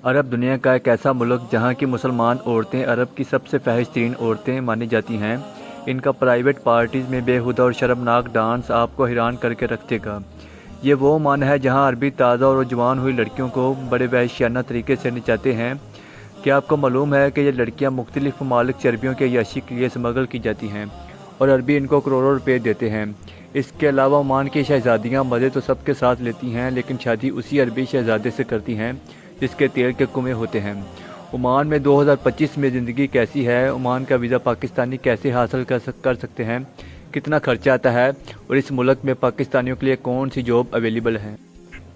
عرب دنیا کا ایک ایسا ملک جہاں کی مسلمان عورتیں عرب کی سب سے فحش ترین عورتیں مانی جاتی ہیں۔ ان کا پرائیویٹ پارٹیز میں بےہودہ اور شرمناک ڈانس آپ کو حیران کر کے رکھ دے گا۔ یہ وہ مانا ہے جہاں عربی تازہ اور جوان ہوئی لڑکیوں کو بڑے وحشیانہ طریقے سے نچاتے ہیں۔ کیا آپ کو معلوم ہے کہ یہ لڑکیاں مختلف ممالک سے عربیوں کے عیاشی کے لیے اسمگل کی جاتی ہیں اور عربی ان کو کروڑوں روپے دیتے ہیں؟ اس کے علاوہ عمان کی شہزادیاں مزے تو سب کے ساتھ لیتی ہیں، لیکن شادی اسی عربی شہزادے سے کرتی ہیں جس کے تیل کے کنویں ہوتے ہیں۔ عمان میں 2025 میں زندگی کیسی ہے؟ عمان کا ویزا پاکستانی کیسے حاصل کر سکتے ہیں؟ کتنا خرچہ آتا ہے؟ اور اس ملک میں پاکستانیوں کے لیے کون سی جاب اویلیبل ہے؟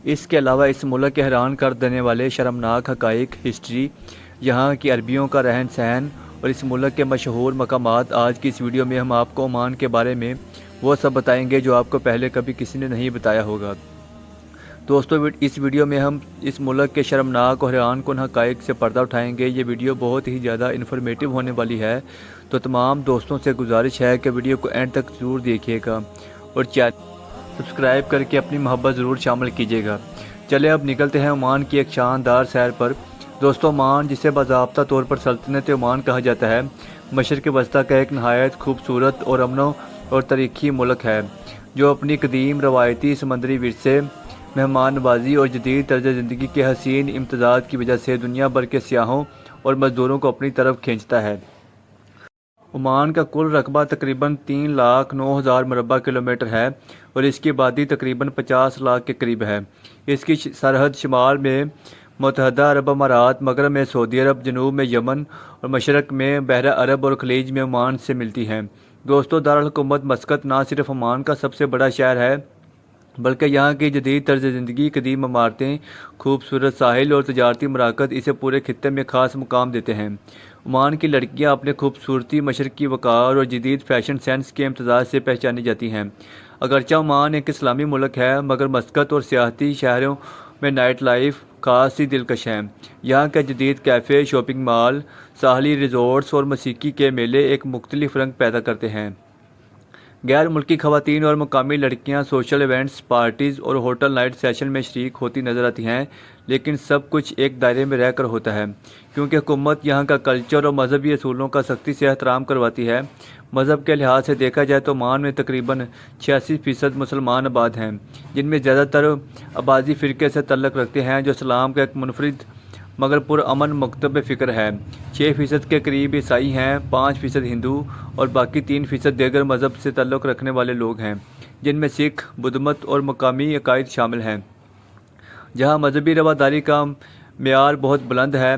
اس کے علاوہ اس ملک کے حیران کر دینے والے شرمناک حقائق، ہسٹری، یہاں کی عربیوں کا رہن سہن اور اس ملک کے مشہور مقامات، آج کی اس ویڈیو میں ہم آپ کو عمان کے بارے میں وہ سب بتائیں گے جو آپ کو پہلے کبھی کسی نے نہیں بتایا ہوگا۔ دوستو، اس ویڈیو میں ہم اس ملک کے شرمناک اور حیران کن حقائق سے پردہ اٹھائیں گے۔ یہ ویڈیو بہت ہی زیادہ انفارمیٹیو ہونے والی ہے، تو تمام دوستوں سے گزارش ہے کہ ویڈیو کو اینڈ تک ضرور دیکھیے گا اور چینل سبسکرائب کر کے اپنی محبت ضرور شامل کیجیے گا۔ چلے اب نکلتے ہیں عمان کی ایک شاندار سیر پر۔ دوستو، عمان جسے باضابطہ طور پر سلطنت عمان کہا جاتا ہے، مشرق وسطیٰ کا ایک نہایت خوبصورت اور امن اور تاریخی ملک ہے جو اپنی قدیم روایتی سمندری ورثے، مہمان نوازی اور جدید طرز زندگی کے حسین امتزاج کی وجہ سے دنیا بھر کے سیاحوں اور مزدوروں کو اپنی طرف کھینچتا ہے۔ عمان کا کل رقبہ تقریباً 3,09,000 مربع کلومیٹر ہے اور اس کی آبادی تقریباً 50 لاکھ کے قریب ہے۔ اس کی سرحد شمال میں متحدہ عرب امارات، مغرب میں سعودی عرب، جنوب میں یمن اور مشرق میں بحیرہ عرب اور خلیج میں عمان سے ملتی ہے۔ دوستو، دارالحکومت مسقط نہ صرف عمان کا سب سے بڑا شہر ہے بلکہ یہاں کی جدید طرز زندگی، قدیم عمارتیں، خوبصورت ساحل اور تجارتی مراکز اسے پورے خطے میں خاص مقام دیتے ہیں۔ عمان کی لڑکیاں اپنے خوبصورتی، مشرقی وقار اور جدید فیشن سینس کے امتزاج سے پہچانی جاتی ہیں۔ اگرچہ عمان ایک اسلامی ملک ہے، مگر مسقط اور سیاحتی شہروں میں نائٹ لائف خاصی دلکش ہے۔ یہاں کے جدید کیفے، شاپنگ مال، ساحلی ریزورٹس اور موسیقی کے میلے ایک مختلف رنگ پیدا کرتے ہیں۔ غیر ملکی خواتین اور مقامی لڑکیاں سوشل ایونٹس، پارٹیز اور ہوٹل نائٹ سیشن میں شریک ہوتی نظر آتی ہیں، لیکن سب کچھ ایک دائرے میں رہ کر ہوتا ہے، کیونکہ حکومت یہاں کا کلچر اور مذہبی اصولوں کا سختی سے احترام کرواتی ہے۔ مذہب کے لحاظ سے دیکھا جائے تو عمان میں تقریباً 86% مسلمان آباد ہیں، جن میں زیادہ تر آبادی فرقے سے تعلق رکھتے ہیں جو اسلام کا ایک منفرد مگر پرامن مکتب فکر ہے۔ 6% کے قریب عیسائی ہیں، 5% ہندو اور باقی 3% دیگر مذہب سے تعلق رکھنے والے لوگ ہیں، جن میں سکھ، بدھ مت اور مقامی عقائد شامل ہیں۔ جہاں مذہبی رواداری کا معیار بہت بلند ہے،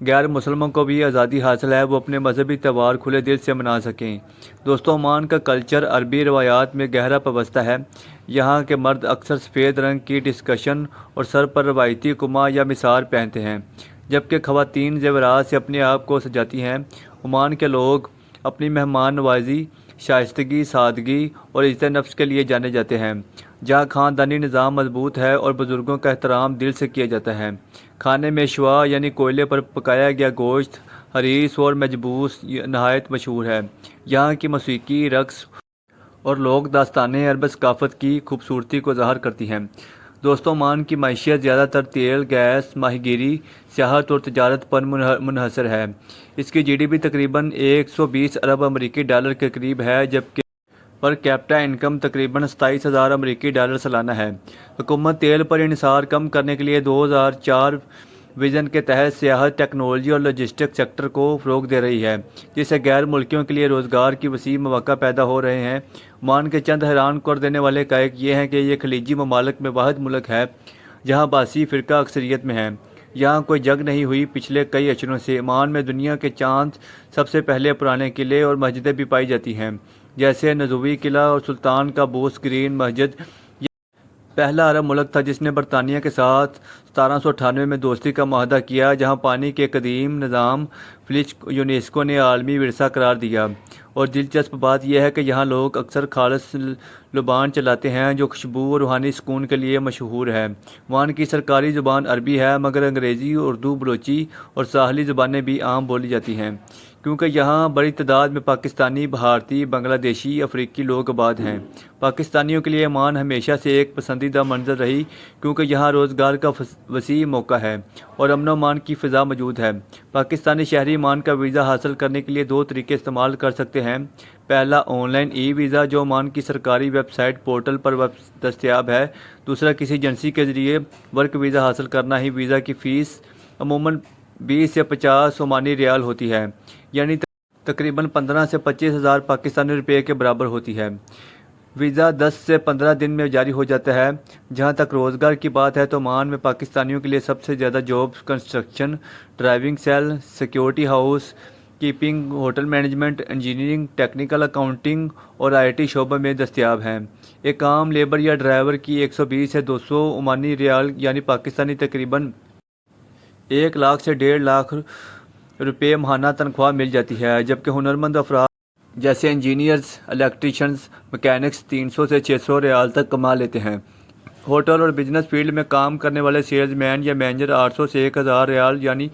غیر مسلموں کو بھی آزادی حاصل ہے وہ اپنے مذہبی تہوار کھلے دل سے منا سکیں۔ دوستو، عمان کا کلچر عربی روایات میں گہرا پیوستہ ہے۔ یہاں کے مرد اکثر سفید رنگ کی ڈسکشن اور سر پر روایتی کمہ یا مسار پہنتے ہیں، جبکہ خواتین زیورات سے اپنے آپ کو سجاتی ہیں۔ عمان کے لوگ اپنی مہمان نوازی، شائستگی، سادگی اور عزت نفس کے لیے جانے جاتے ہیں، جہاں خاندانی نظام مضبوط ہے اور بزرگوں کا احترام دل سے کیا جاتا ہے۔ کھانے میں شوا یعنی کوئلے پر پکایا گیا گوشت، حریص اور مجبوس نہایت مشہور ہے۔ یہاں کی موسیقی، رقص اور لوک داستانیں عرب ثقافت کی خوبصورتی کو ظاہر کرتی ہیں۔ دوستو، عمان کی معیشت زیادہ تر تیل، گیس، ماہی گیری، سیاحت اور تجارت پر منحصر ہے۔ اس کی GDP تقریباً 120 ارب امریکی ڈالر کے قریب ہے، جبکہ پر کیپٹا انکم تقریباً 27,000 امریکی ڈالر سالانہ ہے۔ حکومت تیل پر انحصار کم کرنے کے لیے 2004 ویژن کے تحت سیاحت، ٹیکنالوجی اور لاجسٹک سیکٹر کو فروغ دے رہی ہے، جس سے غیر ملکیوں کے لیے روزگار کی وسیع مواقع پیدا ہو رہے ہیں۔ عمان کے چند حیران کر دینے والے حقائق یہ ہیں کہ یہ خلیجی ممالک میں واحد ملک ہے جہاں عباسی فرقہ اکثریت میں ہے۔ یہاں کوئی جنگ نہیں ہوئی پچھلے کئی عشروں سے۔ عمان میں دنیا کے چاند سب سے پہلے پرانے قلعے اور مسجدیں بھی پائی جاتی ہیں، جیسے نزوی قلعہ اور سلطان قابوس گرین مسجد۔ پہلا عرب ملک تھا جس نے برطانیہ کے ساتھ 1798 میں دوستی کا معاہدہ کیا، جہاں پانی کے قدیم نظام فلچ یونیسکو نے عالمی ورثہ قرار دیا۔ اور دلچسپ بات یہ ہے کہ یہاں لوگ اکثر خالص لبان چلاتے ہیں جو خوشبو اور روحانی سکون کے لیے مشہور ہے۔ عمان کی سرکاری زبان عربی ہے، مگر انگریزی، اردو، بلوچی اور ساحلی زبانیں بھی عام بولی جاتی ہیں، کیونکہ یہاں بڑی تعداد میں پاکستانی، بھارتی، بنگلہ دیشی، افریقی لوگ آباد ہیں۔ پاکستانیوں کے لیے عمان ہمیشہ سے ایک پسندیدہ منظر رہی، کیونکہ یہاں روزگار کا وسیع موقع ہے اور امن و امان کی فضا موجود ہے۔ پاکستانی شہری عمان کا ویزا حاصل کرنے کے لیے 2 طریقے استعمال کر سکتے ہیں۔ پہلا آن لائن ای ویزا جو عمان کی سرکاری ویب سائٹ پورٹل پر دستیاب ہے۔ دوسرا کسی ایجنسی کے ذریعے ورک ویزا حاصل کرنا ہی۔ ویزا کی فیس عموماً 20 سے 50 عمانی ریال ہوتی ہے، یعنی تقریباً 15 سے 25 ہزار پاکستانی روپے کے برابر ہوتی ہے۔ ویزا 10 سے 15 دن میں جاری ہو جاتا ہے۔ جہاں تک روزگار کی بات ہے تو عمان میں پاکستانیوں کے لیے سب سے زیادہ jobs construction, driving sale, security housekeeping, hotel management, engineering, technical accounting اور IT شعبہ میں دستیاب ہیں۔ ایک عام لیبر یا ڈرائیور کی 120 سے 200 عمانی ریال یعنی پاکستانی تقریباً 1 لاکھ سے 1.5 لاکھ روپے ماہانہ تنخواہ مل جاتی ہے، جبکہ ہنرمند افراد جیسے انجینئرز، الیکٹریشنز، میکینکس 300 سے 600 ریال تک کما لیتے ہیں۔ ہوٹل اور بزنس فیلڈ میں کام کرنے والے سیلز مین یا مینیجر 800 سے 1000 ریال یعنی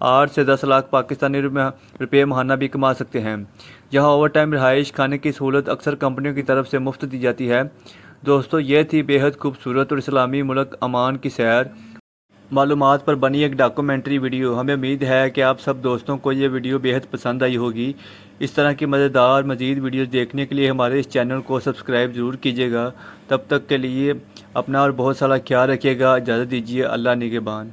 8 سے 10 لاکھ پاکستانی روپے ماہانہ بھی کما سکتے ہیں۔ یہاں اوور ٹائم، رہائش، کھانے کی سہولت اکثر کمپنیوں کی طرف سے مفت دی جاتی ہے۔ دوستو، یہ تھی بے حد خوبصورت اور اسلامی ملک عمان کی سیر معلومات پر بنی ایک ڈاکومنٹری ویڈیو۔ ہمیں امید ہے کہ آپ سب دوستوں کو یہ ویڈیو بے حد پسند آئی ہوگی۔ اس طرح کی مزیدار مزید ویڈیوز دیکھنے کے لیے ہمارے اس چینل کو سبسکرائب ضرور کیجیے گا۔ تب تک کے لیے اپنا اور بہت سارا خیال رکھیے گا۔ اجازت دیجیے، اللہ نگہبان۔